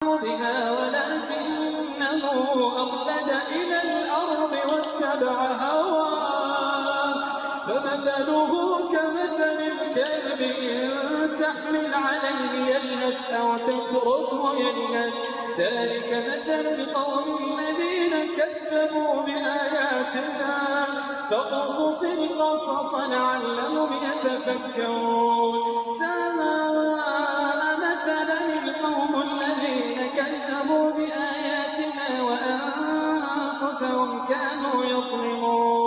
بها ولكنه أخلد إلى الأرض واتبع هواه فمثله كمثل الكلب إن تحمل عليه يلهث أو تتركه يلهث ذلك مثل القوم الذين كذبوا بآياتنا فاقصص القصص لعلهم يتفكرون ساء مثلا القوم الذين كذبوا بآياتنا وأنفسهم كانوا يظلمون